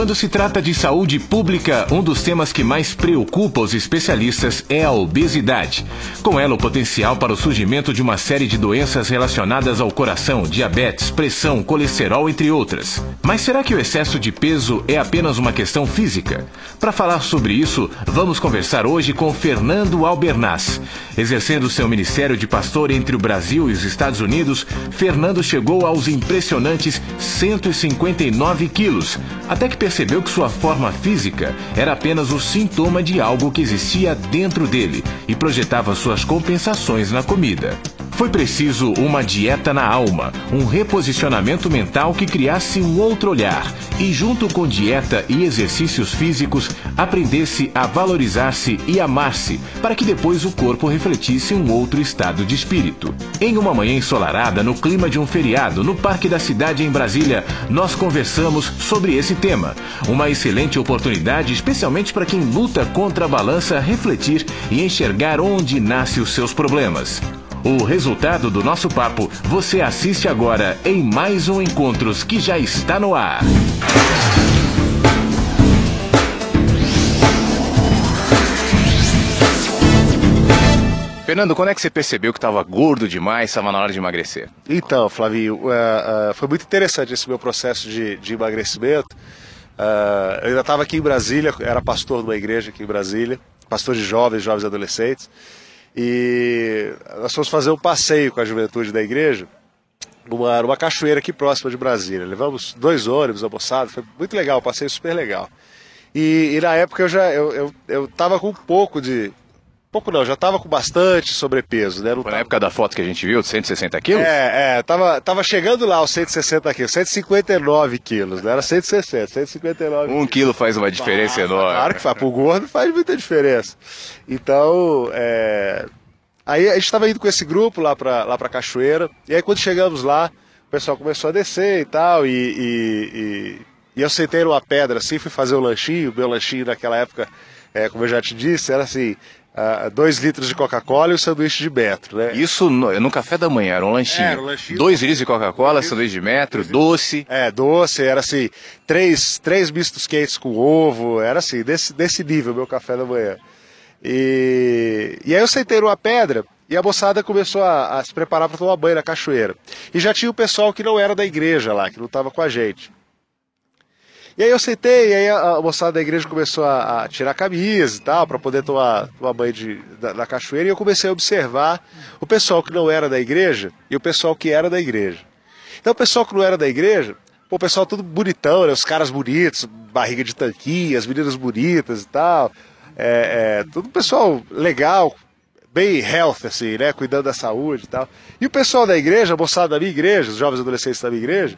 Quando se trata de saúde pública, um dos temas que mais preocupa os especialistas é a obesidade. Com ela, o potencial para o surgimento de uma série de doenças relacionadas ao coração, diabetes, pressão, colesterol, entre outras. Mas será que o excesso de peso é apenas uma questão física? Para falar sobre isso, vamos conversar hoje com Fernando Albernaz. Exercendo seu ministério de pastor entre o Brasil e os Estados Unidos, Fernando chegou aos impressionantes 159 quilos, até que percebeu que sua forma física era apenas o sintoma de algo que existia dentro dele e projetava suas compensações na comida. Foi preciso uma dieta na alma, um reposicionamento mental que criasse um outro olhar e, junto com dieta e exercícios físicos, aprendesse a valorizar-se e amar-se, para que depois o corpo refletisse um outro estado de espírito. Em uma manhã ensolarada, no clima de um feriado, no Parque da Cidade em Brasília, nós conversamos sobre esse tema. Uma excelente oportunidade, especialmente para quem luta contra a balança, refletir e enxergar onde nascem os seus problemas. O resultado do nosso papo você assiste agora em mais um Encontros que já está no ar. Fernando, quando é que você percebeu que estava gordo demais, estava na hora de emagrecer? Então, Flavinho, foi muito interessante esse meu processo de emagrecimento. Eu ainda estava aqui em Brasília, era pastor de uma igreja aqui em Brasília, pastor de jovens e adolescentes. E nós fomos fazer um passeio com a juventude da igreja numa cachoeira aqui próxima de Brasília. Levamos 2 ônibus, almoçado, foi muito legal, um passeio super legal. E na época eu tava com já estava com bastante sobrepeso, né? Foi na época da foto que a gente viu, de 160 quilos? Tava chegando lá aos 160 quilos, 159 quilos, não era 160, 159 Um quilo faz uma diferença enorme. Claro que faz, pro gordo faz muita diferença. Então, aí a gente estava indo com esse grupo lá pra cachoeira, e aí quando chegamos lá, o pessoal começou a descer e tal, e eu sentei numa pedra assim, fui fazer um lanchinho, meu lanchinho naquela época, como eu já te disse, era assim... 2 litros de Coca-Cola e um sanduíche de metro, né? Isso no café da manhã, era um lanchinho. Era um lanchinho. 2 litros de Coca-Cola, sanduíche de metro, doce. Doce, era assim, três mistos quentes com ovo, era assim, desse nível meu café da manhã. E aí eu sentei numa pedra e a moçada começou a se preparar para tomar banho na cachoeira. E já tinha o pessoal que não era da igreja lá, que não estava com a gente. E aí eu sentei, e aí a moçada da igreja começou a tirar a camisa e tal, para poder tomar banho na cachoeira, e eu comecei a observar o pessoal que não era da igreja e o pessoal que era da igreja. Então o pessoal que não era da igreja, o pessoal tudo bonitão, né? Os caras bonitos, barriga de tanquinho, as meninas bonitas e tal, tudo pessoal legal, bem healthy, assim, né? Cuidando da saúde e tal. E o pessoal da igreja, a moçada da minha igreja, os jovens adolescentes da minha igreja,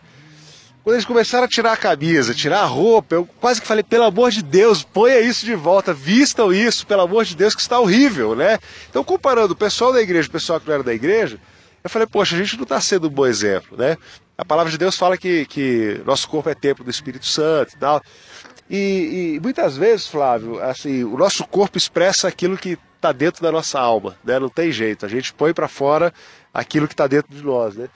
quando eles começaram a tirar a camisa, tirar a roupa, eu quase que falei, pelo amor de Deus, ponha isso de volta, vistam isso, pelo amor de Deus, que está horrível, né? Então, comparando o pessoal da igreja e o pessoal que não era da igreja, eu falei, poxa, a gente não está sendo um bom exemplo, né? A palavra de Deus fala que nosso corpo é templo do Espírito Santo e tal. E muitas vezes, Flávio, assim, o nosso corpo expressa aquilo que está dentro da nossa alma, né? Não tem jeito, a gente põe para fora aquilo que está dentro de nós, né?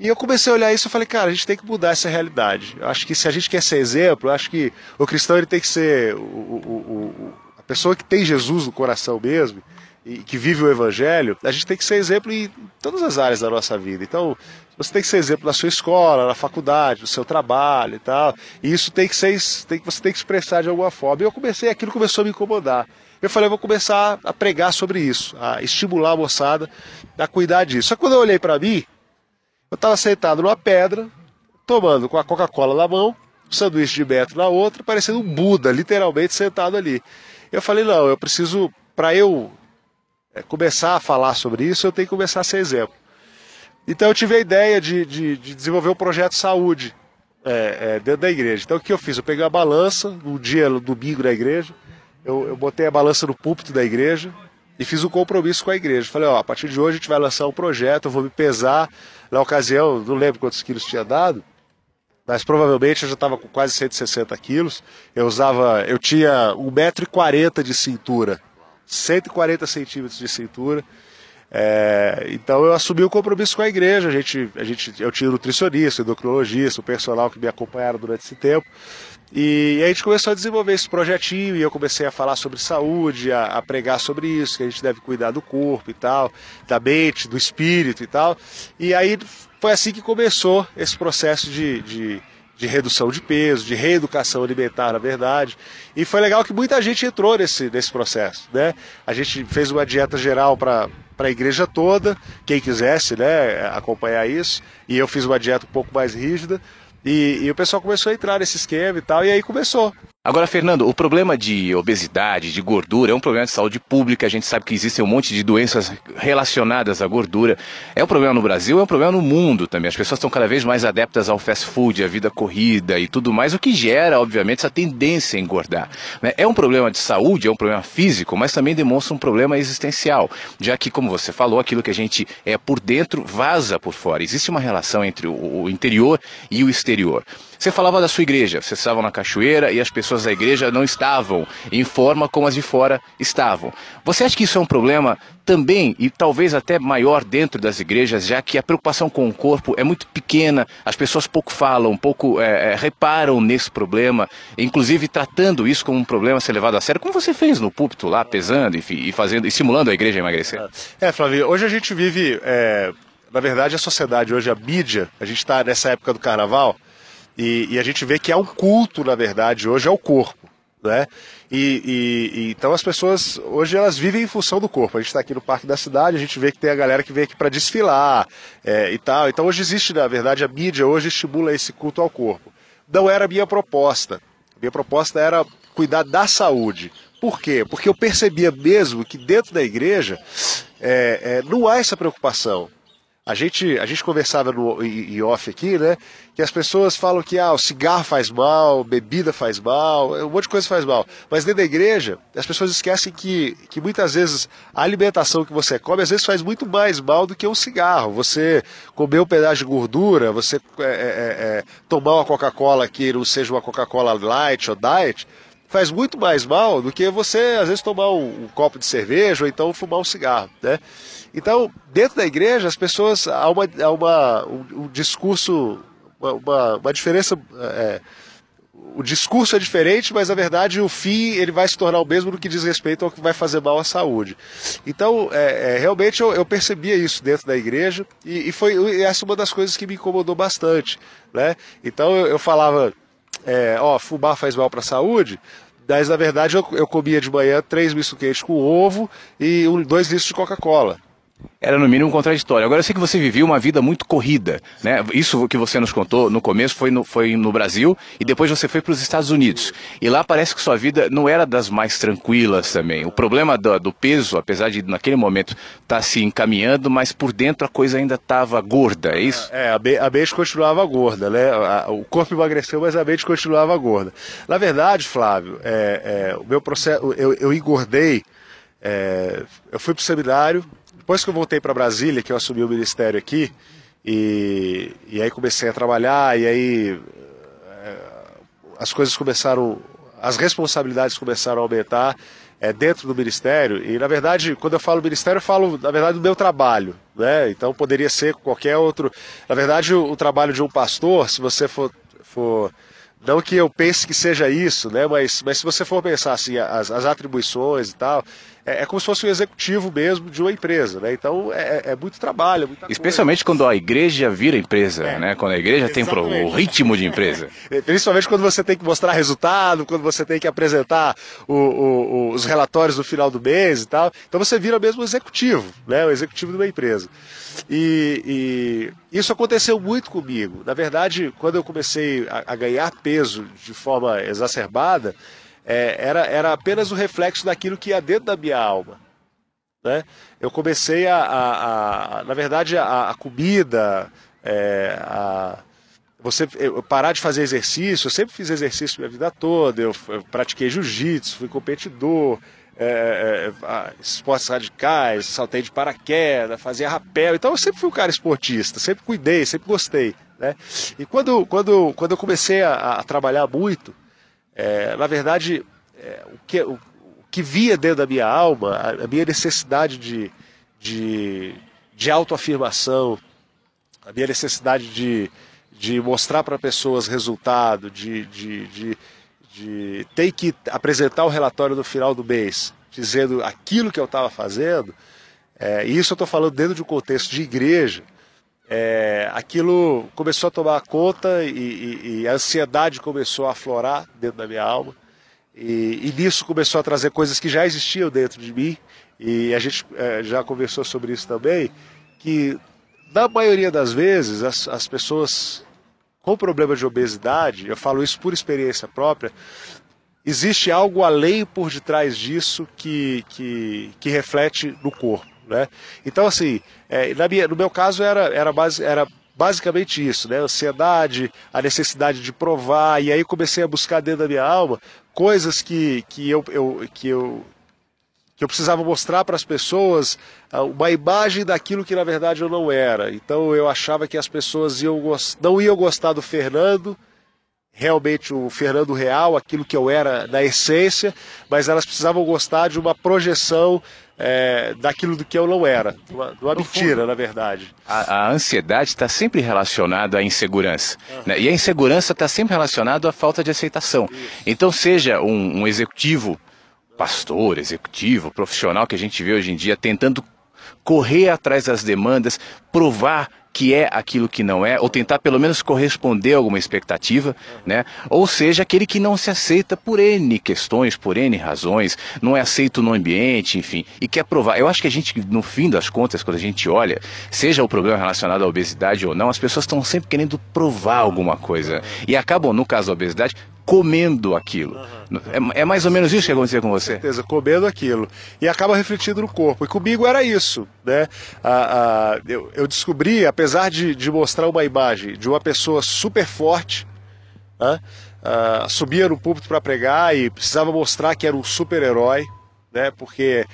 E eu comecei a olhar isso e falei, cara, a gente tem que mudar essa realidade. Eu acho que se a gente quer ser exemplo, eu acho que o cristão ele tem que ser a pessoa que tem Jesus no coração mesmo e que vive o evangelho, a gente tem que ser exemplo em todas as áreas da nossa vida. Então, você tem que ser exemplo na sua escola, na faculdade, no seu trabalho e tal. E isso você tem que expressar de alguma forma. E aquilo começou a me incomodar. Eu falei, eu vou começar a pregar sobre isso, a estimular a moçada a cuidar disso. Só que quando eu olhei para mim, eu estava sentado numa pedra, tomando com a Coca-Cola na mão, um sanduíche de metro na outra, parecendo um Buda, literalmente sentado ali. Eu falei, não, eu preciso, para eu começar a falar sobre isso, eu tenho que começar a ser exemplo. Então eu tive a ideia de desenvolver um projeto de saúde dentro da igreja. Então o que eu fiz? Eu peguei a balança, no domingo da igreja, eu botei a balança no púlpito da igreja, e fiz um compromisso com a igreja. Falei, a partir de hoje a gente vai lançar um projeto, eu vou me pesar. Na ocasião, não lembro quantos quilos tinha dado, mas provavelmente eu já estava com quase 160 quilos. Eu tinha 1,40 m de cintura, 140 centímetros de cintura. Então eu assumi o compromisso com a igreja, eu tinha nutricionista, endocrinologista, o personal que me acompanharam durante esse tempo, e aí a gente começou a desenvolver esse projetinho, e eu comecei a falar sobre saúde, a pregar sobre isso, que a gente deve cuidar do corpo e tal, da mente, do espírito e tal, e aí foi assim que começou esse processo de redução de peso, de reeducação alimentar, na verdade. E foi legal que muita gente entrou nesse processo, né? A gente fez uma dieta geral para a igreja toda, quem quisesse, né, acompanhar isso. E eu fiz uma dieta um pouco mais rígida. E o pessoal começou a entrar nesse esquema e tal, e aí começou. Agora, Fernando, o problema de obesidade, de gordura, é um problema de saúde pública. A gente sabe que existem um monte de doenças relacionadas à gordura. É um problema no Brasil, é um problema no mundo também. As pessoas estão cada vez mais adeptas ao fast food, à vida corrida e tudo mais, o que gera, obviamente, essa tendência a engordar, né? É um problema de saúde, é um problema físico, mas também demonstra um problema existencial, já que, como você falou, aquilo que a gente é por dentro vaza por fora. Existe uma relação entre o interior e o exterior. Você falava da sua igreja, vocês estavam na cachoeira e as pessoas da igreja não estavam em forma como as de fora estavam. Você acha que isso é um problema também, e talvez até maior dentro das igrejas, já que a preocupação com o corpo é muito pequena, as pessoas pouco falam, pouco reparam nesse problema, inclusive tratando isso como um problema a ser levado a sério, como você fez no púlpito lá, pesando, enfim, e estimulando a igreja a emagrecer? Flávio, hoje a gente vive, na verdade a sociedade hoje, a mídia, a gente está nessa época do carnaval, e a gente vê que há um culto, na verdade, hoje ao corpo, né? Então as pessoas, hoje elas vivem em função do corpo. A gente está aqui no Parque da Cidade, a gente vê que tem a galera que vem aqui para desfilar e tal. Então hoje existe, na verdade, a mídia hoje estimula esse culto ao corpo. Não era a minha proposta. Minha proposta era cuidar da saúde. Por quê? Porque eu percebia mesmo que dentro da igreja não há essa preocupação. A gente conversava em off aqui, né? Que as pessoas falam que o cigarro faz mal, bebida faz mal, um monte de coisa faz mal. Mas dentro da igreja, as pessoas esquecem que muitas vezes a alimentação que você come, às vezes faz muito mais mal do que um cigarro. Você comer um pedaço de gordura, você tomar uma Coca-Cola que não seja uma Coca-Cola light ou diet, faz muito mais mal do que você, às vezes, tomar um copo de cerveja ou então fumar um cigarro, né? Então, dentro da igreja, as pessoas, há um discurso, uma diferença, o discurso é diferente, mas, na verdade, o fim ele vai se tornar o mesmo no que diz respeito ao que vai fazer mal à saúde. Então, realmente, eu percebia isso dentro da igreja e foi essa uma das coisas que me incomodou bastante, né? Então, eu falava, fumar faz mal para a saúde, mas, na verdade, eu comia de manhã 3 misto quente com ovo e 2 litros de Coca-Cola. Era no mínimo contraditório. Agora eu sei que você vivia uma vida muito corrida, né? Isso que você nos contou no começo foi no Brasil e depois você foi para os Estados Unidos. E lá parece que sua vida não era das mais tranquilas também. O problema do peso, apesar de naquele momento estar se encaminhando, mas por dentro a coisa ainda estava gorda, é isso? A mente continuava gorda, né? O corpo emagreceu, mas a mente continuava gorda. Na verdade, Flávio, o meu processo, eu engordei, eu fui para o seminário. Depois que eu voltei para Brasília, que eu assumi o ministério aqui, e aí comecei a trabalhar, e aí as coisas começaram, as responsabilidades começaram a aumentar dentro do ministério, e na verdade, quando eu falo ministério, eu falo, na verdade, do meu trabalho, né? Então poderia ser qualquer outro. Na verdade, o trabalho de um pastor, se você for não que eu pense que seja isso, né? Mas se você for pensar assim, as atribuições e tal, é como se fosse um executivo mesmo de uma empresa, né? Então é muito trabalho, muita especialmente coisa. Quando a igreja vira empresa, né? Quando a igreja tem o ritmo de empresa. Principalmente quando você tem que mostrar resultado, quando você tem que apresentar os relatórios no final do mês e tal. Então você vira mesmo um executivo, né? O executivo de uma empresa. E isso aconteceu muito comigo. Na verdade, quando eu comecei a ganhar peso de forma exacerbada, era apenas o reflexo daquilo que ia dentro da minha alma, né? Eu comecei na verdade, a comida, eu parar de fazer exercício. Eu sempre fiz exercício minha vida toda, eu pratiquei jiu-jitsu, fui competidor, esportes radicais, saltei de paraquedas, fazia rapel. Então eu sempre fui um cara esportista, sempre cuidei, sempre gostei, né? E quando eu comecei a trabalhar muito, na verdade, o que via dentro da minha alma, a minha necessidade de de autoafirmação, a minha necessidade de mostrar para pessoas resultado, de ter que apresentar o relatório no final do mês, dizendo aquilo que eu estava fazendo, e isso eu estou falando dentro de um contexto de igreja, aquilo começou a tomar conta e a ansiedade começou a aflorar dentro da minha alma, e nisso começou a trazer coisas que já existiam dentro de mim, e a gente já conversou sobre isso também, que na maioria das vezes as pessoas com problema de obesidade, eu falo isso por experiência própria, existe algo além por detrás disso que reflete no corpo, né? Então, assim, no meu caso era basicamente isso, né? Ansiedade, a necessidade de provar, e aí comecei a buscar dentro da minha alma coisas que eu precisava mostrar para as pessoas uma imagem daquilo que na verdade eu não era. Então eu achava que as pessoas não iam gostar do Fernando, realmente o Fernando real, aquilo que eu era na essência, mas elas precisavam gostar de uma projeção daquilo do que eu não era, uma mentira, na verdade. A ansiedade está sempre relacionada à insegurança, né? E a insegurança está sempre relacionada à falta de aceitação. Isso. Então seja um executivo, pastor, executivo, profissional que a gente vê hoje em dia tentando correr atrás das demandas, provar que é aquilo que não é, ou tentar pelo menos corresponder a alguma expectativa, né? Ou seja, aquele que não se aceita por N questões, por N razões, não é aceito no ambiente, enfim, e quer provar. Eu acho que a gente, no fim das contas, quando a gente olha, seja o problema relacionado à obesidade ou não, as pessoas estão sempre querendo provar alguma coisa, e acabam, no caso da obesidade, comendo aquilo. É mais ou menos isso que aconteceu com você? Com certeza, comendo aquilo. E acaba refletindo no corpo. E comigo era isso, né? Eu descobri, apesar de mostrar uma imagem de uma pessoa super forte, né? Subia no púlpito para pregar e precisava mostrar que era um super-herói, né? Porque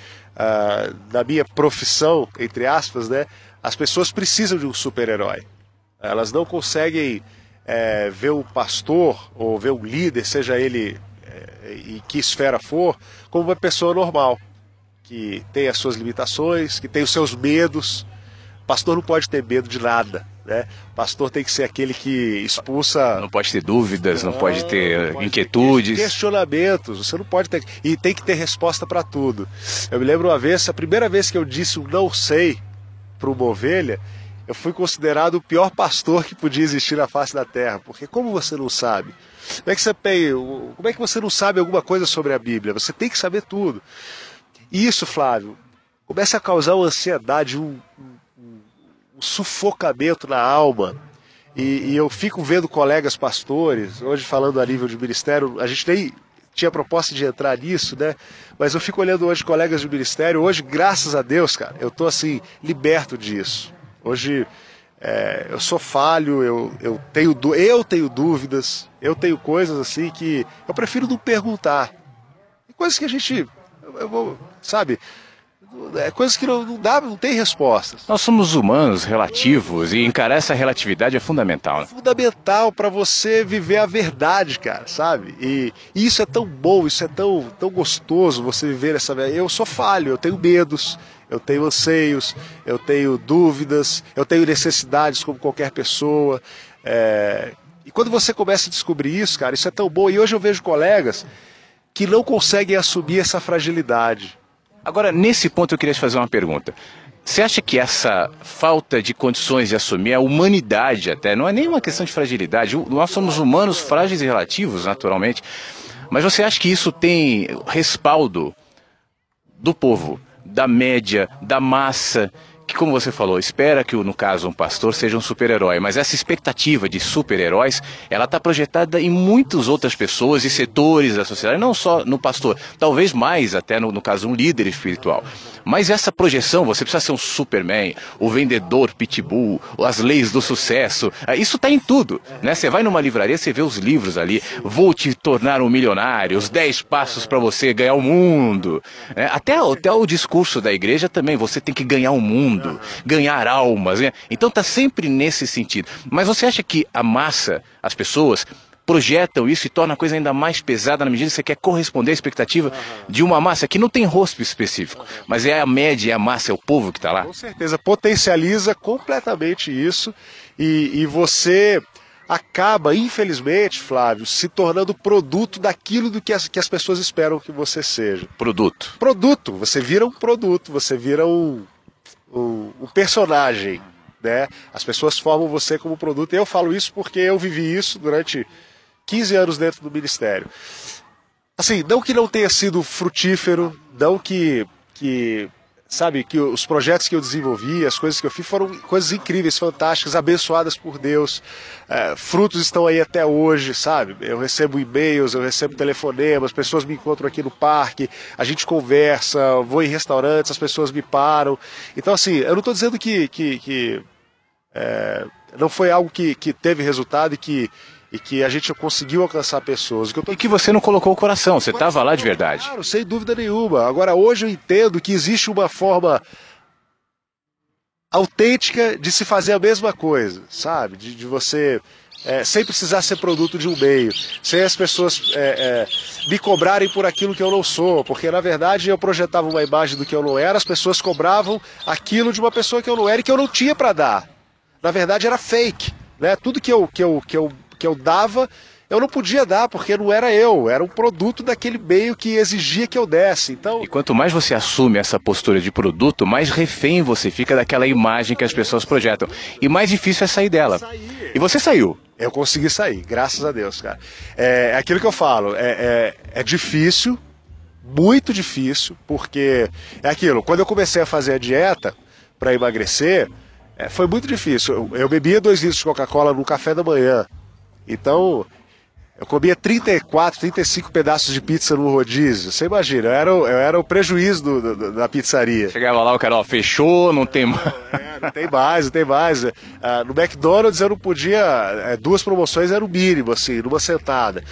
na minha profissão, entre aspas, né? As pessoas precisam de um super-herói. Elas não conseguem ver o pastor ou ver o líder, seja ele em que esfera for, como uma pessoa normal, que tem as suas limitações, que tem os seus medos. Pastor não pode ter medo de nada, né? Pastor tem que ser aquele que expulsa... Não pode ter dúvidas, não pode ter inquietudes. Questionamentos, você não pode ter... E tem que ter resposta para tudo. Eu me lembro uma vez, a primeira vez que eu disse um não sei para uma ovelha, eu fui considerado o pior pastor que podia existir na face da terra, porque como você não sabe? Como é que você não sabe alguma coisa sobre a Bíblia? Você tem que saber tudo. E isso, Flávio, começa a causar uma ansiedade, um sufocamento na alma. E eu fico vendo colegas pastores, hoje falando a nível de ministério, a gente nem tinha proposta de entrar nisso, né? Mas eu fico olhando hoje colegas de ministério, hoje, graças a Deus, cara, eu estou assim, liberto disso. Hoje eu sou falho, eu tenho dúvidas, eu tenho coisas assim que eu prefiro não perguntar. Coisas que a gente, sabe, coisas que não tem respostas. Nós somos humanos relativos e encarar essa relatividade é fundamental, né? É fundamental para você viver a verdade, cara, sabe? E isso é tão bom, isso é tão gostoso você viver essa verdade. Eu sou falho, eu tenho medos, eu tenho anseios, eu tenho dúvidas, eu tenho necessidades como qualquer pessoa. E quando você começa a descobrir isso, cara, isso é tão bom. E hoje eu vejo colegas que não conseguem assumir essa fragilidade. Agora, nesse ponto eu queria te fazer uma pergunta. Você acha que essa falta de condições de assumir a humanidade até, não é nem uma questão de fragilidade, nós somos humanos frágeis e relativos, naturalmente, mas você acha que isso tem respaldo do povo, da média, da massa, que, como você falou, espera que, no caso, um pastor seja um super-herói, mas essa expectativa de super-heróis, ela está projetada em muitas outras pessoas e setores da sociedade, não só no pastor, talvez mais até, no caso, um líder espiritual. Mas essa projeção, você precisa ser um Superman, o vendedor pitbull, as leis do sucesso, isso está em tudo, né? Você vai numa livraria, você vê os livros ali, vou te tornar um milionário, os 10 passos para você ganhar o mundo, né? Até o discurso da igreja também, você tem que ganhar o mundo, ganhar almas, né? Então está sempre nesse sentido. Mas você acha que a massa, as pessoas, projetam isso e torna a coisa ainda mais pesada na medida que você quer corresponder à expectativa de uma massa que não tem rosto específico, mas é a média, é a massa, é o povo que está lá. Com certeza, potencializa completamente isso e você acaba, infelizmente, Flávio, se tornando produto daquilo do que as pessoas esperam que você seja. Produto. Produto, você vira um produto, você vira um personagem, né? As pessoas formam você como produto, e eu falo isso porque eu vivi isso durante 15 anos dentro do Ministério. Assim, não que não tenha sido frutífero, não que sabe, que os projetos que eu desenvolvi, as coisas que eu fiz foram coisas incríveis, fantásticas, abençoadas por Deus, frutos estão aí até hoje, sabe? Eu recebo e-mails, eu recebo telefonemas, pessoas me encontram aqui no parque, a gente conversa, vou em restaurantes, as pessoas me param. Então, assim, eu não estou dizendo que não foi algo que teve resultado e que a gente conseguiu alcançar pessoas. E que você não colocou o coração, você estava lá de verdade. Claro, sem dúvida nenhuma. Agora, hoje eu entendo que existe uma forma autêntica de se fazer a mesma coisa, sabe? De você, sem precisar ser produto de um meio, sem as pessoas me cobrarem por aquilo que eu não sou, porque na verdade eu projetava uma imagem do que eu não era, as pessoas cobravam aquilo de uma pessoa que eu não era e que eu não tinha para dar. Na verdade era fake, né? Tudo que eu dava, eu não podia dar, porque não era eu, era um produto daquele meio que exigia que eu desse. Então... E quanto mais você assume essa postura de produto, mais refém você fica daquela imagem que as pessoas projetam. E mais difícil é sair dela. E você saiu. Eu consegui sair, graças a Deus, cara. É aquilo que eu falo, é difícil, muito difícil, porque é aquilo, quando eu comecei a fazer a dieta para emagrecer, foi muito difícil. Eu bebia 2 litros de Coca-Cola no café da manhã. Então, eu comia 34, 35 pedaços de pizza no rodízio. Você imagina, eu era o prejuízo da pizzaria. Chegava lá, o cara, ó, fechou, não tem mais. Não tem mais, não tem mais. No McDonald's eu não podia, 2 promoções era o mínimo, assim, numa sentada.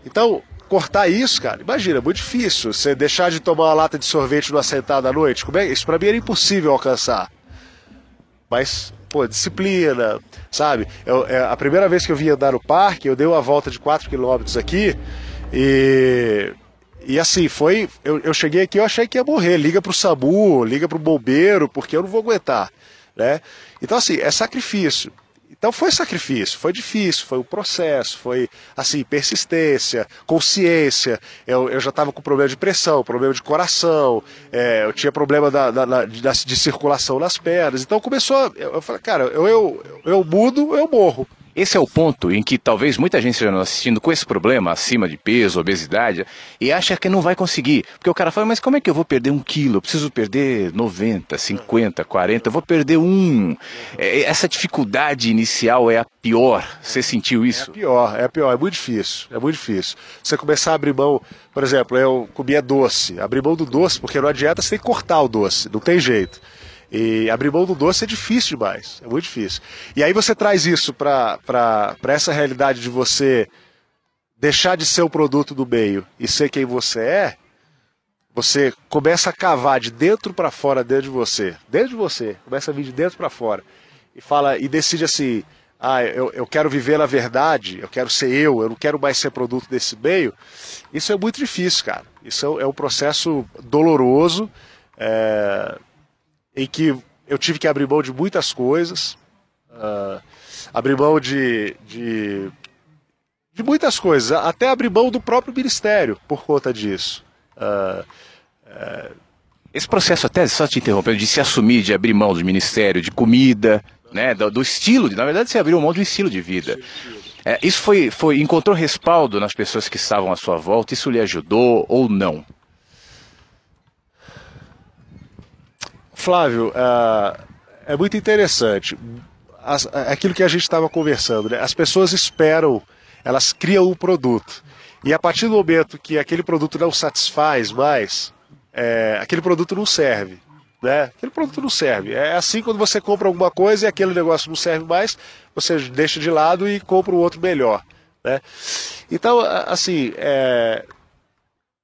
Então, cortar isso, cara, imagina, muito difícil. Você deixar de tomar uma lata de sorvete numa sentada à noite, isso pra mim era impossível alcançar. Mas, pô, disciplina, sabe? A primeira vez que eu vim andar no parque, eu dei uma volta de 4 quilômetros aqui e assim, eu cheguei aqui, eu achei que ia morrer. Liga pro SAMU, liga pro bombeiro, porque eu não vou aguentar, né? Então, assim, é sacrifício. Então foi sacrifício, foi difícil, foi um processo, foi assim, persistência, consciência. Eu já estava com problema de pressão, problema de coração, eu tinha problema de circulação nas pernas. Então começou, eu falei, cara, eu mudo, eu morro. Esse é o ponto em que talvez muita gente esteja nos assistindo com esse problema acima de peso, obesidade, e acha que não vai conseguir. Porque o cara fala, mas como é que eu vou perder 1 quilo? Eu preciso perder 90, 50, 40, eu vou perder 1. Essa dificuldade inicial é a pior. Você sentiu isso? É a pior, é muito difícil. Você começar a abrir mão, por exemplo, eu comia doce, abrir mão do doce, porque na dieta você tem que cortar o doce, não tem jeito. E abrir mão do doce é difícil demais, é muito difícil. E aí você traz isso para essa realidade de você deixar de ser o produto do meio e ser quem você começa a cavar de dentro para fora dentro de você, começa a vir de dentro para fora e decide assim, eu quero viver na verdade, eu quero ser eu não quero mais ser produto desse meio. Isso é muito difícil, cara. Isso é um processo doloroso, em que eu tive que abrir mão de muitas coisas, abrir mão de muitas coisas, até abrir mão do próprio ministério por conta disso. Esse processo, até só te interrompendo, de se assumir, de abrir mão do ministério, de comida, né, do estilo, na verdade você abriu mão do estilo de vida. Isso encontrou respaldo nas pessoas que estavam à sua volta? Isso lhe ajudou ou não? Flávio, é muito interessante. Aquilo que a gente estava conversando, né? As pessoas esperam, elas criam um produto. E a partir do momento que aquele produto não satisfaz mais, aquele produto não serve. Né? Aquele produto não serve. É assim quando você compra alguma coisa e aquele negócio não serve mais, você deixa de lado e compra um outro melhor. Né? Então, assim,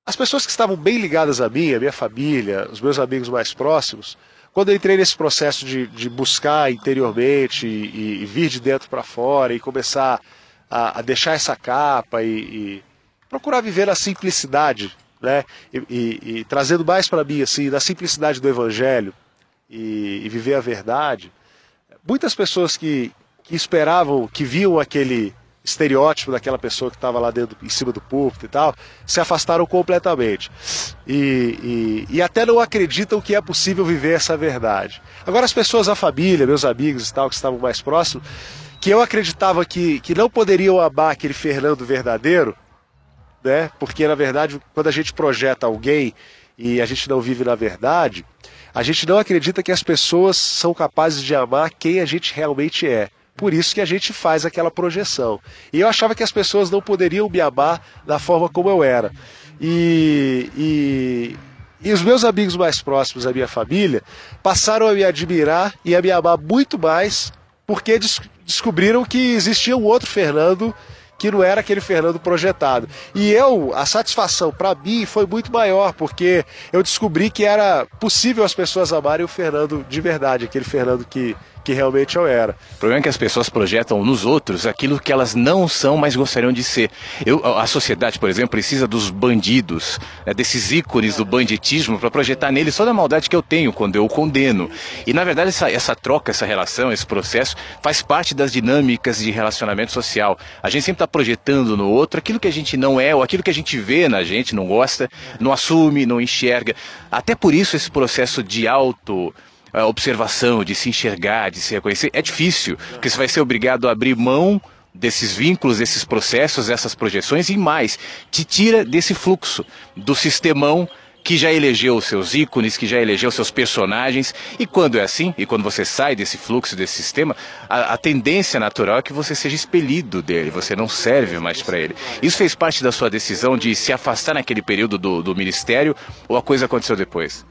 as pessoas que estavam bem ligadas a mim, a minha família, os meus amigos mais próximos, quando eu entrei nesse processo de buscar interiormente e vir de dentro para fora e começar a deixar essa capa e procurar viver na simplicidade, né? E trazendo mais para mim, assim, na simplicidade do Evangelho e viver a verdade. Muitas pessoas que esperavam, que viam aquele estereótipo daquela pessoa que estava lá dentro, em cima do púlpito e tal, se afastaram completamente. E até não acreditam que é possível viver essa verdade. Agora as pessoas, a família, meus amigos e tal, que estavam mais próximos, que eu acreditava que não poderiam amar aquele Fernando verdadeiro, né? Porque na verdade, quando a gente projeta alguém e a gente não vive na verdade, a gente não acredita que as pessoas são capazes de amar quem a gente realmente é. Por isso que a gente faz aquela projeção. E eu achava que as pessoas não poderiam me amar da forma como eu era. E os meus amigos mais próximos, a minha família, passaram a me admirar e a me amar muito mais porque descobriram que existia um outro Fernando que não era aquele Fernando projetado. E a satisfação para mim foi muito maior, porque eu descobri que era possível as pessoas amarem o Fernando de verdade, aquele Fernando que realmente eu era. O problema é que as pessoas projetam nos outros aquilo que elas não são, mas gostariam de ser. A sociedade, por exemplo, precisa dos bandidos, né, desses ícones do banditismo, para projetar neles toda a maldade que eu tenho quando eu o condeno. E, na verdade, essa troca, essa relação, esse processo, faz parte das dinâmicas de relacionamento social. A gente sempre está projetando no outro aquilo que a gente não é, ou aquilo que a gente vê na gente, não gosta, não assume, não enxerga. Até por isso esse processo de observação, de se enxergar, de se reconhecer, é difícil, porque você vai ser obrigado a abrir mão desses vínculos, desses processos, dessas projeções e mais, te tira desse fluxo, do sistemão que já elegeu os seus ícones, que já elegeu os seus personagens, e quando é assim, e quando você sai desse fluxo, desse sistema, a tendência natural é que você seja expelido dele, você não serve mais para ele. Isso fez parte da sua decisão de se afastar naquele período do ministério, ou a coisa aconteceu depois?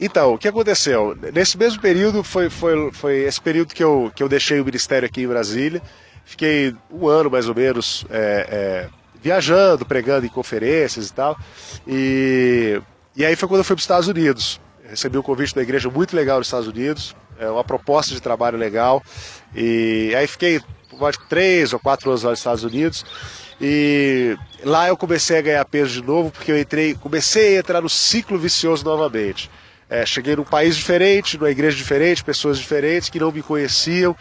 Então, o que aconteceu? Nesse mesmo período, foi esse período que eu deixei o ministério aqui em Brasília. Fiquei um ano, mais ou menos, viajando, pregando em conferências e tal. E aí foi quando eu fui para os Estados Unidos. Recebi um convite da igreja muito legal nos Estados Unidos, uma proposta de trabalho legal. E aí fiquei mais de 3 ou 4 anos lá nos Estados Unidos. E lá eu comecei a ganhar peso de novo, porque comecei a entrar no ciclo vicioso novamente. Cheguei num país diferente, numa igreja diferente, pessoas diferentes que não me conheciam.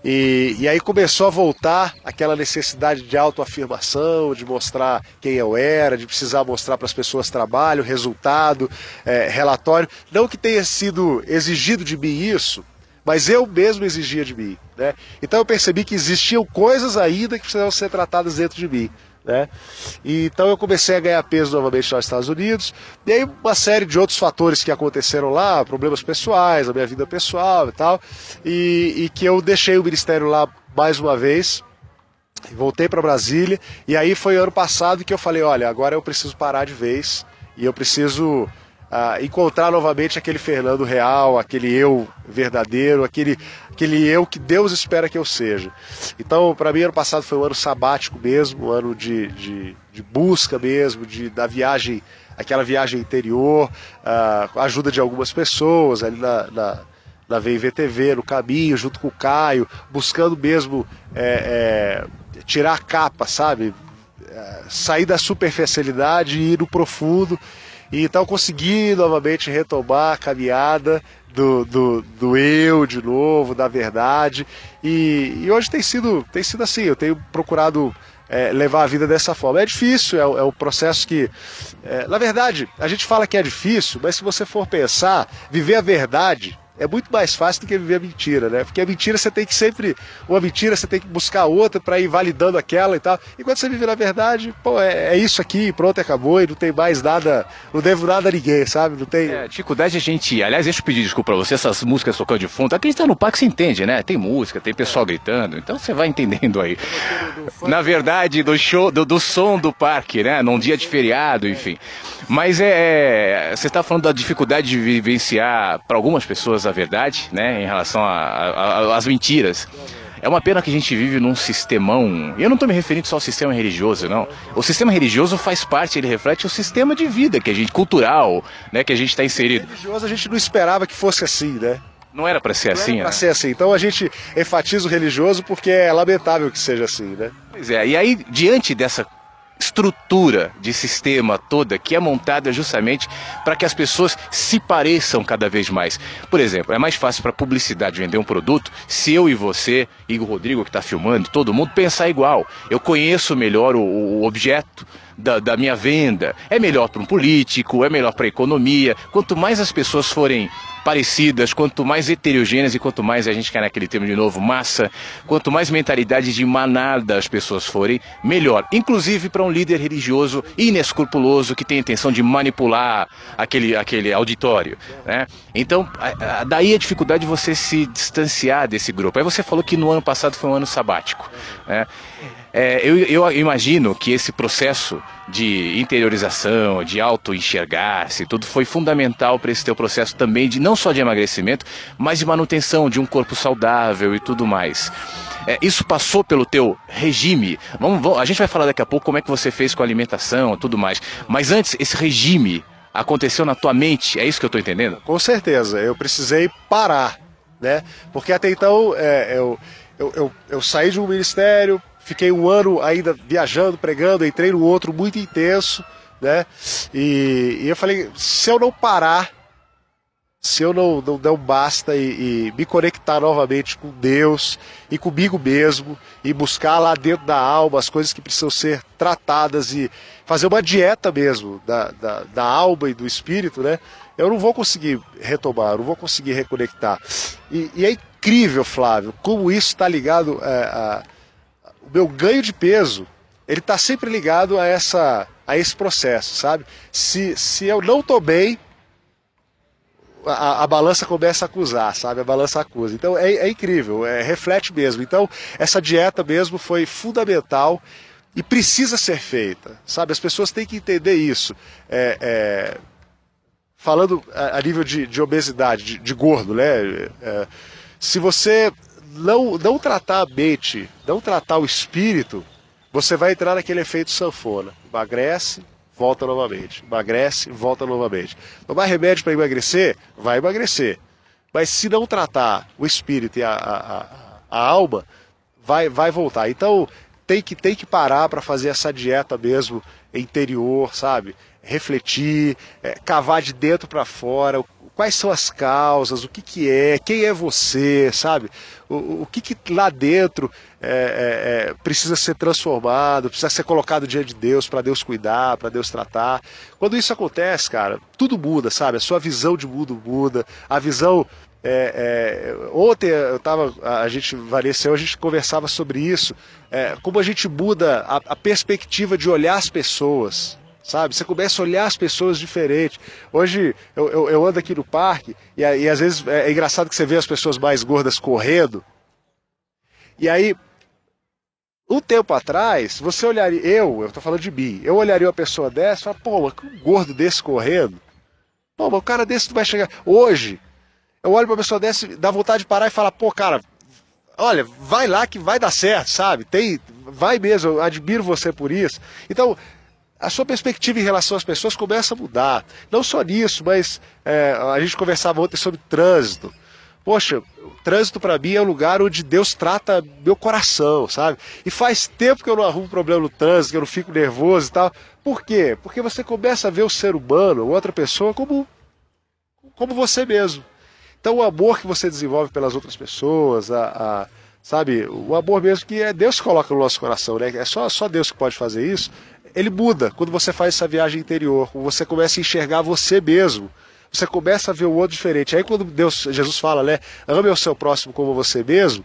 E aí começou a voltar aquela necessidade de autoafirmação, de mostrar quem eu era, de precisar mostrar para as pessoas trabalho, resultado, relatório. Não que tenha sido exigido de mim isso, mas eu mesmo exigia de mim, né? Então eu percebi que existiam coisas ainda que precisavam ser tratadas dentro de mim, né? E então eu comecei a ganhar peso novamente nos Estados Unidos, e aí uma série de outros fatores que aconteceram lá, problemas pessoais, a minha vida pessoal e tal, e que eu deixei o ministério lá mais uma vez, voltei para Brasília, e aí foi ano passado que eu falei, olha, agora eu preciso parar de vez, e eu preciso encontrar novamente aquele Fernando real, aquele eu verdadeiro, aquele eu que Deus espera que eu seja. Então, para mim, ano passado foi um ano sabático mesmo, um ano de busca mesmo, da viagem, aquela viagem interior, com a ajuda de algumas pessoas ali na VIVTV, no caminho, junto com o Caio, buscando mesmo tirar a capa, sabe? Sair da superficialidade e ir no profundo. E então consegui novamente retomar a caminhada do eu de novo, da verdade. E hoje tem sido assim, eu tenho procurado levar a vida dessa forma. É difícil, é um processo que... na verdade, a gente fala que é difícil, mas se você for pensar, viver a verdade é muito mais fácil do que viver a mentira, né? Porque a mentira você tem que uma mentira você tem que buscar outra para ir validando aquela e tal. E quando você vive na verdade, pô, é isso aqui, pronto, acabou e não tem mais nada, não devo nada a ninguém, sabe? Não tem... dificuldade a gente... Aliás, deixa eu pedir desculpa pra você, essas músicas tocando de fundo. Aqui a gente tá no parque, você entende, né? Tem música, tem pessoal gritando, então você vai entendendo aí. Na verdade, do show, do som do parque, né? Num dia de feriado, enfim. Mas você está falando da dificuldade de vivenciar para algumas pessoas a verdade, né, em relação às mentiras. É uma pena que a gente vive num sistemão, e eu não estou me referindo só ao sistema religioso, não. O sistema religioso faz parte, ele reflete o sistema de vida, cultural, né, que a gente está inserido. O religioso a gente não esperava que fosse assim, né? Não era para ser assim, Não era para ser assim. Então a gente enfatiza o religioso porque é lamentável que seja assim, né? Pois é, e aí, diante dessa estrutura de sistema toda que é montada justamente para que as pessoas se pareçam cada vez mais. Por exemplo, é mais fácil para publicidade vender um produto se eu e você, e o Rodrigo que está filmando, todo mundo pensar igual. Eu conheço melhor o objeto da minha venda. É melhor para um político, é melhor para a economia. Quanto mais as pessoas forem parecidas, quanto mais heterogêneas e quanto mais a gente quer naquele termo de novo, massa, quanto mais mentalidade de manada as pessoas forem, melhor. Inclusive para um líder religioso inescrupuloso que tem a intenção de manipular aquele auditório, né? Então, daí a dificuldade de você se distanciar desse grupo. Aí você falou que no ano passado foi um ano sabático, né? Eu imagino que esse processo de interiorização, de auto-enxergar-se, tudo foi fundamental para esse teu processo também, de não só de emagrecimento, mas de manutenção de um corpo saudável e tudo mais. Isso passou pelo teu regime. A gente vai falar daqui a pouco como é que você fez com a alimentação e tudo mais. Mas antes, esse regime aconteceu na tua mente, é isso que eu estou entendendo? Com certeza, eu precisei parar, né? Porque até então eu saí de um ministério, fiquei um ano ainda viajando, pregando, entrei no outro muito intenso, né? E eu falei, se eu não parar, se eu não der um basta e me conectar novamente com Deus e comigo mesmo e buscar lá dentro da alma as coisas que precisam ser tratadas e fazer uma dieta mesmo da alma e do espírito, né? Eu não vou conseguir retomar, eu não vou conseguir reconectar. E é incrível, Flávio, como isso está ligado o meu ganho de peso, ele está sempre ligado a esse processo, sabe? Se eu não estou bem, a balança começa a acusar, sabe? A balança acusa. Então é incrível, reflete mesmo. Então essa dieta mesmo foi fundamental e precisa ser feita, sabe? As pessoas têm que entender isso. Falando a nível de obesidade, de gordo, né? Se você não tratar a mente, não tratar o espírito, você vai entrar naquele efeito sanfona. Emagrece, volta novamente. Emagrece, volta novamente. Tomar remédio para emagrecer, vai emagrecer. Mas se não tratar o espírito e a alma, vai voltar. Então tem que parar para fazer essa dieta mesmo interior, sabe? Refletir, cavar de dentro para fora. Quais são as causas, o que é, quem é você, sabe? O que lá dentro precisa ser transformado, precisa ser colocado diante de Deus, para Deus cuidar, para Deus tratar. Quando isso acontece, cara, tudo muda, sabe? A sua visão de mundo muda, a visão... ontem a gente, Vanessa, a gente conversava sobre isso, como a gente muda a perspectiva de olhar as pessoas, sabe? Você começa a olhar as pessoas diferente. Hoje eu ando aqui no parque e às vezes é engraçado que você vê as pessoas mais gordas correndo. E aí, um tempo atrás, você olharia, eu tô falando de mim, eu olharia uma pessoa dessa e falaria, pô, mas que um gordo desse correndo? Pô, mas o cara desse não vai chegar. Hoje, eu olho pra uma pessoa dessa e dá vontade de parar e falar, pô, cara, olha, vai lá que vai dar certo, sabe? Vai mesmo, eu admiro você por isso. Então, a sua perspectiva em relação às pessoas começa a mudar. Não só nisso, mas a gente conversava ontem sobre trânsito. Poxa, o trânsito para mim é um lugar onde Deus trata meu coração, sabe? E faz tempo que eu não arrumo problema no trânsito, que eu não fico nervoso e tal. Por quê? Porque você começa a ver o ser humano, outra pessoa, como você mesmo. Então o amor que você desenvolve pelas outras pessoas, sabe, o amor mesmo que é Deus que coloca no nosso coração, né? É só Deus que pode fazer isso. Ele muda quando você faz essa viagem interior, quando você começa a enxergar você mesmo. Você começa a ver o outro diferente. Aí quando Jesus fala, né, ame o seu próximo como você mesmo,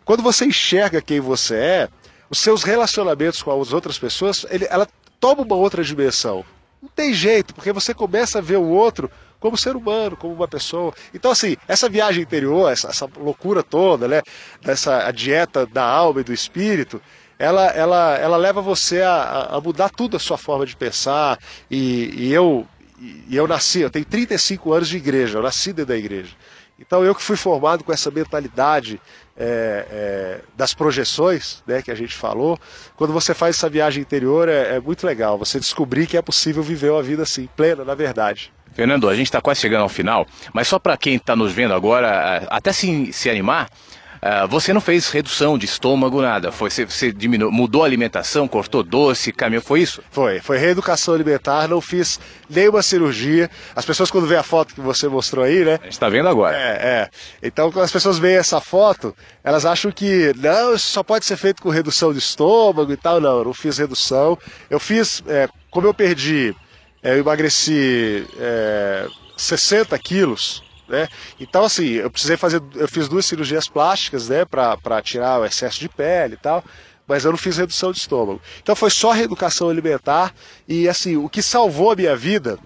quando você enxerga quem você é, os seus relacionamentos com as outras pessoas, ela toma uma outra dimensão. Não tem jeito, porque você começa a ver o outro como ser humano, como uma pessoa. Então, assim, essa viagem interior, essa loucura toda, né, a dieta da alma e do espírito, ela leva você a mudar tudo a sua forma de pensar. E eu nasci, eu tenho 35 anos de igreja, eu nasci dentro da igreja. Então eu que fui formado com essa mentalidade das projeções, né, que a gente falou, quando você faz essa viagem interior é muito legal, você descobrir que é possível viver uma vida assim, plena, na verdade. Fernando, a gente está quase chegando ao final, mas só para quem está nos vendo agora, até se animar, você não fez redução de estômago, nada. Você mudou a alimentação, cortou doce, caminhou, foi isso? Foi reeducação alimentar, não fiz nenhuma cirurgia. As pessoas quando veem a foto que você mostrou aí, né? A gente está vendo agora. Então quando as pessoas veem essa foto, elas acham que não, isso só pode ser feito com redução de estômago e tal. Não, eu não fiz redução. Eu fiz, como eu emagreci 60 quilos, né? Então assim, eu fiz 2 cirurgias plásticas, né, para tirar o excesso de pele e tal, mas eu não fiz redução de estômago. Então foi só reeducação alimentar e assim, o que salvou a minha vida,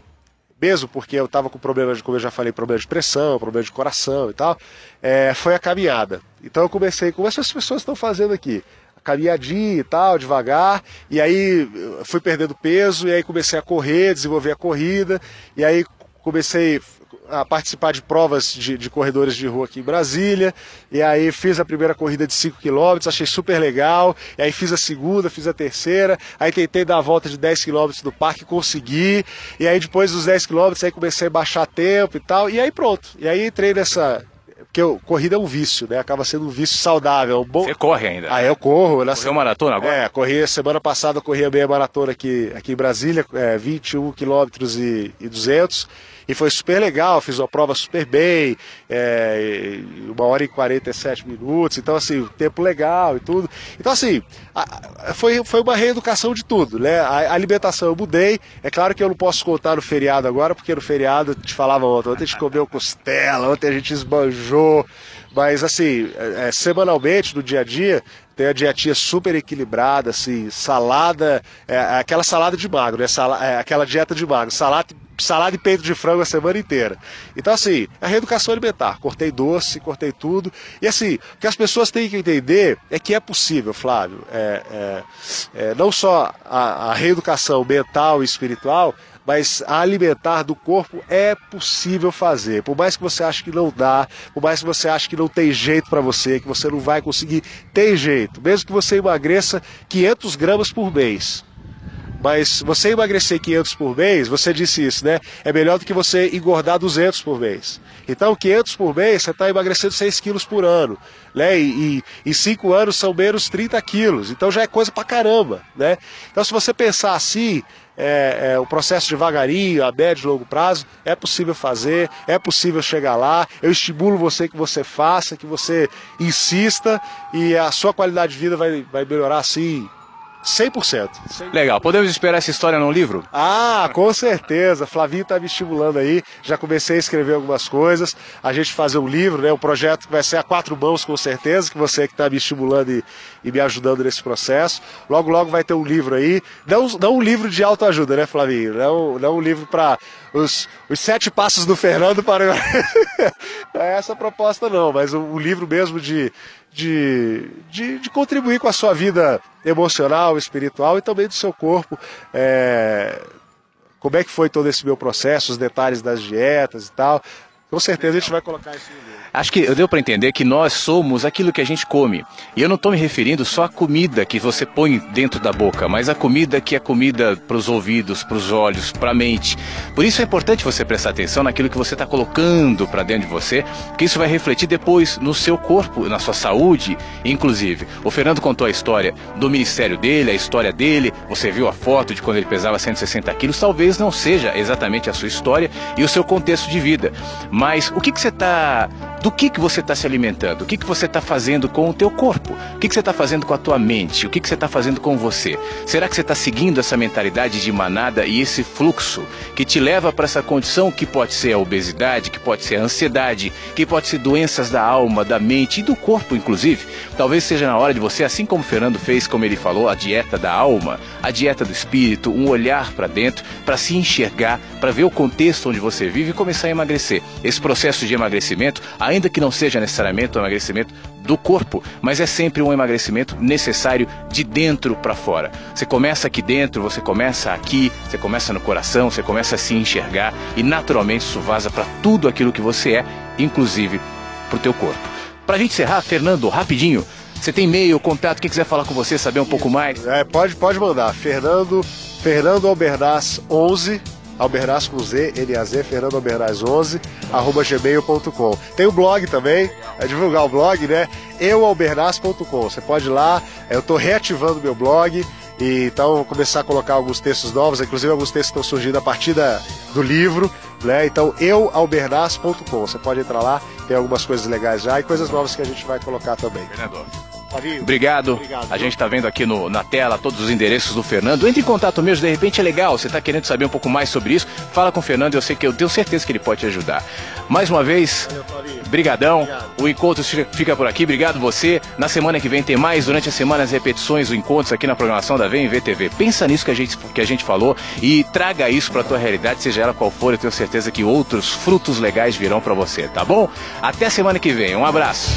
mesmo porque eu estava com problema como eu já falei, problema de pressão, problema de coração e tal, foi a caminhada. Então eu comecei, como essas pessoas estão fazendo aqui, caminhadinha e tal, devagar, e aí fui perdendo peso, e aí comecei a correr, desenvolver a corrida, e aí comecei a participar de provas de corredores de rua aqui em Brasília, e aí fiz a primeira corrida de 5 km, achei super legal, e aí fiz a segunda, fiz a terceira, aí tentei dar a volta de 10 km no parque, consegui, e aí depois dos 10 km aí comecei a baixar tempo e tal, e aí pronto, e aí entrei nessa... Porque corrida é um vício, né? Acaba sendo um vício saudável. Você corre ainda? Eu corro. Correu maratona agora? Corri semana passada, eu corri a meia maratona aqui em Brasília, 21 km e 200, e foi super legal, fiz uma prova super bem, 1h e 47 minutos, então assim, tempo legal e tudo. Então assim, foi uma reeducação de tudo, né? A alimentação eu mudei, é claro que eu não posso contar no feriado agora, porque no feriado, eu te falava ontem a gente comeu costela, ontem a gente esbanjou, mas assim, semanalmente, no dia a dia, tem a dietinha super equilibrada, assim, salada, aquela salada de magro, né? Aquela dieta de magro, salada e peito de frango a semana inteira. Então assim, a reeducação alimentar, cortei doce, cortei tudo, e assim, o que as pessoas têm que entender é que é possível, Flávio, não só a reeducação mental e espiritual, mas a alimentar do corpo é possível fazer. Por mais que você ache que não dá, por mais que você ache que não tem jeito para você, que você não vai conseguir, tem jeito. Mesmo que você emagreça 500 gramas por mês. Mas você emagrecer 500 por mês, você disse isso, né? É melhor do que você engordar 200 por mês. Então, 500 por mês, você está emagrecendo 6 quilos por ano, né? E em 5 anos são menos 30 quilos. Então já é coisa pra caramba, né? Então, se você pensar assim, o processo devagarinho, a médio e longo prazo, é possível fazer, é possível chegar lá. Eu estimulo você que você faça, que você insista, e a sua qualidade de vida vai melhorar assim 100%. Legal, podemos esperar essa história num livro? Com certeza, Flavinho está me estimulando aí, já comecei a escrever algumas coisas, a gente fazer um livro, né, um projeto que vai ser a 4 mãos com certeza, que você que está me estimulando e me ajudando nesse processo. Logo, logo vai ter um livro aí, não um livro de autoajuda, né, Flavinho? Não um livro para os 7 passos do Fernando para... Não é essa a proposta não, mas um livro mesmo de contribuir com a sua vida emocional, espiritual e também do seu corpo. Como é que foi todo esse meu processo, os detalhes das dietas e tal. Com certeza a gente vai colocar isso no livro. Acho que deu para entender que nós somos aquilo que a gente come. E eu não estou me referindo só à comida que você põe dentro da boca, mas a comida que é comida para os ouvidos, para os olhos, para a mente. Por isso é importante você prestar atenção naquilo que você está colocando para dentro de você, porque isso vai refletir depois no seu corpo, na sua saúde, inclusive. O Fernando contou a história do ministério dele, a história dele, você viu a foto de quando ele pesava 160 quilos, talvez não seja exatamente a sua história e o seu contexto de vida. Mas o que você está... Do que você está se alimentando? O que você está fazendo com o teu corpo? O que você está fazendo com a tua mente? O que você está fazendo com você? Será que você está seguindo essa mentalidade de manada e esse fluxo que te leva para essa condição que pode ser a obesidade, que pode ser a ansiedade, que pode ser doenças da alma, da mente e do corpo, inclusive? Talvez seja na hora de você, assim como o Fernando fez, como ele falou, a dieta da alma, a dieta do espírito, um olhar para dentro, para se enxergar, para ver o contexto onde você vive e começar a emagrecer. Esse processo de emagrecimento, ainda que não seja necessariamente um emagrecimento do corpo, mas é sempre um emagrecimento necessário de dentro para fora. Você começa aqui dentro, você começa aqui, você começa no coração, você começa a se enxergar e naturalmente isso vaza para tudo aquilo que você é, inclusive para o teu corpo. Para a gente encerrar, Fernando, rapidinho, você tem e-mail, contato, quem quiser falar com você, saber um pouco mais? Pode mandar, Fernando Albernaz 11, Albernaz com Z, N-A-Z, Fernando Albernaz 11, @gmail.com. Tem o blog também, divulgar o blog, né? eualbernaz.com. Você pode ir lá, eu estou reativando meu blog, e então vou começar a colocar alguns textos novos, inclusive alguns textos estão surgindo a partir do livro, né? Então eualbernaz.com. Você pode entrar lá, tem algumas coisas legais já e coisas novas que a gente vai colocar também. Fernando, obrigado. A gente está vendo aqui na tela todos os endereços do Fernando. Entre em contato mesmo, de repente é legal. Você está querendo saber um pouco mais sobre isso? Fala com o Fernando, eu tenho certeza que ele pode te ajudar. Mais uma vez, brigadão. O encontro fica por aqui. Obrigado você. Na semana que vem tem mais. Durante a semana as repetições, os encontros aqui na programação da VMV TV. Pensa nisso que a gente falou e traga isso para a tua realidade, seja ela qual for. Eu tenho certeza que outros frutos legais virão para você, tá bom? Até semana que vem. Um abraço.